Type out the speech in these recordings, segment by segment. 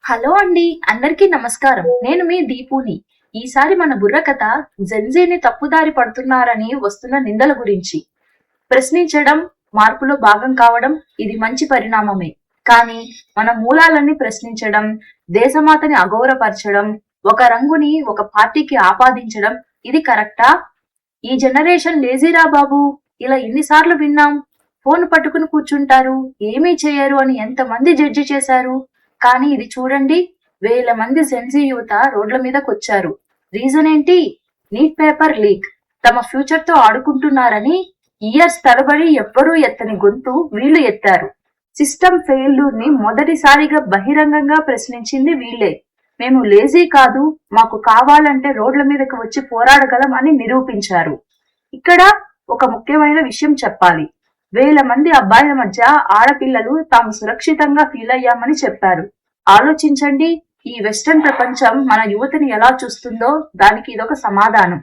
Hello అండి, అందరికీ నమస్కారం. నేను మీ దీపుని. ఈసారి మన బుర్ర కథ జెన్జీని తప్పుదారి పడుతున్నారని వస్తున్న నిందల గురించి. ప్రశ్నించడం మార్పులో భాగం కావడం ఇది మంచి పరిణామమే. కానీ మన మూలాలన్నీ ప్రశ్నించడం, దేశమాతని అగౌరవపరచడం, ఒక రంగుని ఒక పార్టీకి ఆపాదించడం ఇది కరెక్టా? ఈ జనరేషన్ లేజీరా బాబు, ఇలా ఎన్నిసార్లు విన్నాం. ఫోన్ పట్టుకుని కూర్చుంటారు, ఏమీ చేయరు అని ఎంతమంది జడ్జి చేశారు. కానీ ఇది చూడండి, వేల మంది జెన్జీ యువత రోడ్ల మీదకి వచ్చారు. రీజన్ ఏంటి? Neat paper leak. తమ ఫ్యూచర్ తో ఆడుకుంటున్నారని ఇయర్స్ తరబడి ఎవ్వరూ ఎత్తని గొంతు వీళ్లు ఎత్తారు. సిస్టమ్ ఫెయిల్యూర్ ని మొదటిసారిగా బహిరంగంగా ప్రశ్నించింది వీళ్లే. మేము లేజీ కాదు, మాకు కావాలంటే రోడ్ల మీదకి వచ్చి పోరాడగలం అని నిరూపించారు. ఇక్కడ ఒక ముఖ్యమైన విషయం చెప్పాలి. వేల మంది అబ్బాయిల మధ్య ఆడపిల్లలు తాము సురక్షితంగా ఫీల్ అయ్యామని చెప్పారు. ఆలోచించండి, ఈ వెస్టర్న్ ప్రపంచం మన యువతని ఎలా చూస్తుందో దానికి ఇదొక సమాధానం.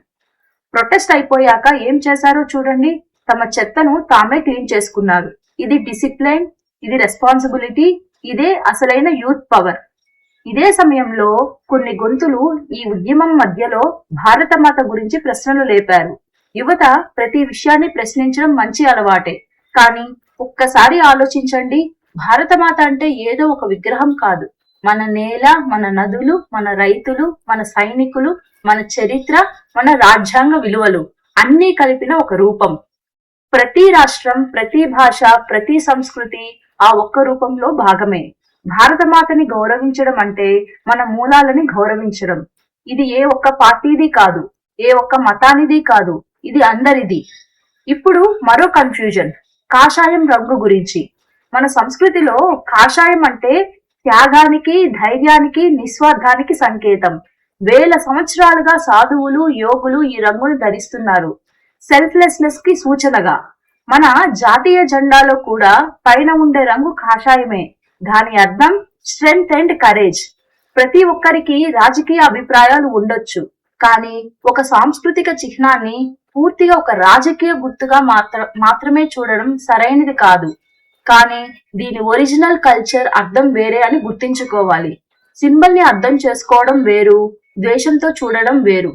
ప్రొటెస్ట్ అయిపోయాక ఏం చేశారో చూడండి. తమ చెత్తను తామే క్లీన్ చేసుకున్నారు. ఇది డిసిప్లైన్, ఇది రెస్పాన్సిబిలిటీ, ఇదే అసలైన యూత్ పవర్. ఇదే సమయంలో కొన్ని గొంతులు ఈ ఉద్యమం మధ్యలో భారత మాత గురించి ప్రశ్నలు లేపారు. యువత ప్రతి విషయాన్ని ప్రశ్నించడం మంచి అలవాటే, కానీ ఒక్కసారి ఆలోచించండి, భారతమాత అంటే ఏదో ఒక విగ్రహం కాదు. మన నేల, మన నదులు, మన రైతులు, మన సైనికులు, మన చరిత్ర, మన రాజ్యాంగ విలువలు అన్నీ కలిపిన ఒక రూపం. ప్రతి రాష్ట్రం, ప్రతి భాష, ప్రతి సంస్కృతి ఆ ఒక్క రూపంలో భాగమే. భారతమాతని గౌరవించడం అంటే మన మూలాలని గౌరవించడం. ఇది ఏ ఒక్క పార్టీది కాదు, ఏ ఒక్క మతానిది కాదు, ఇది అందరిది. ఇప్పుడు మరో కన్ఫ్యూజన్, కాషాయం రంగు గురించి. మన సంస్కృతిలో కాషాయం అంటే త్యాగానికి, ధైర్యానికి, నిస్వార్థానికి సంకేతం. వేల సంవత్సరాలుగా సాధువులు, యోగులు ఈ రంగును ధరిస్తున్నారు. సెల్ఫ్లెస్నెస్ కి సూచనగా. మన జాతీయ జెండాలో కూడా పైన ఉండే రంగు కాషాయమే. దాని అర్థం స్ట్రెంగ్త్ అండ్ కరేజ్. ప్రతి ఒక్కరికి రాజకీయ అభిప్రాయాలు ఉండొచ్చు, కానీ ఒక సాంస్కృతిక చిహ్నాన్ని పూర్తిగా ఒక రాజకీయ గుర్తుగా మాత్రమే చూడడం సరైనది కాదు. కానీ దీని ఒరిజినల్ కల్చర్ అర్థం వేరే అని గుర్తించుకోవాలి. సింబల్ ని అర్థం చేసుకోవడం వేరు, ద్వేషంతో చూడడం వేరు.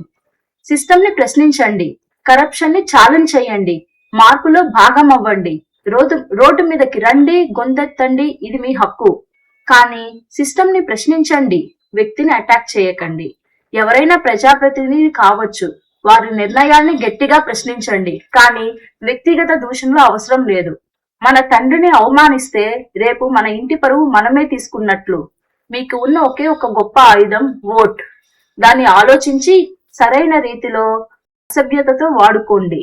సిస్టమ్ ని ప్రశ్నించండి, కరప్షన్ ని ఛాలెంజ్ చేయండి, మార్పులో భాగం అవ్వండి. రోడ్డు మీదకి రండి, గొంతెత్తండి, ఇది మీ హక్కు. కానీ సిస్టమ్ ని ప్రశ్నించండి, వ్యక్తిని అటాక్ చేయకండి. ఎవరైనా ప్రజాప్రతినిధి కావచ్చు, వారి నిర్ణయాల్ని గట్టిగా ప్రశ్నించండి, కానీ వ్యక్తిగత దూషణలు అవసరం లేదు. మన తండ్రిని అవమానిస్తే రేపు మన ఇంటి పరువు మనమే తీసుకున్నట్లు. మీకు ఉన్న ఒకే ఒక గొప్ప ఆయుధం ఓట్. దాన్ని ఆలోచించి సరైన రీతిలో అసభ్యతతో వాడుకోండి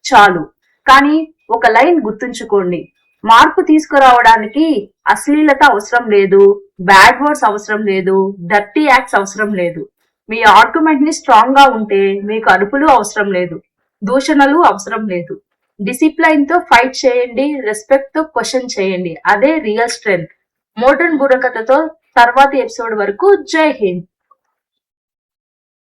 చాలు. కానీ ఒక లైన్ గుర్తుంచుకోండి, మార్పు తీసుకురావడానికి అశ్లీలత అవసరం లేదు, బ్యాడ్ వర్డ్స్ అవసరం లేదు, డర్టీ యాక్ట్స్ అవసరం లేదు. మీ ఆర్గ్యుమెంట్ ని స్ట్రాంగ్ గా ఉంటే మీకు అరుపులు అవసరం లేదు, దూషణలు అవసరం లేదు. డిసిప్లైన్ తో ఫైట్ చేయండి, రెస్పెక్ట్ తో క్వశ్చన్ చేయండి. అదే రియల్ స్ట్రెంగ్త్. మోడర్న్ బుర్రకథతో తర్వాతి ఎపిసోడ్ వరకు జై హింద్.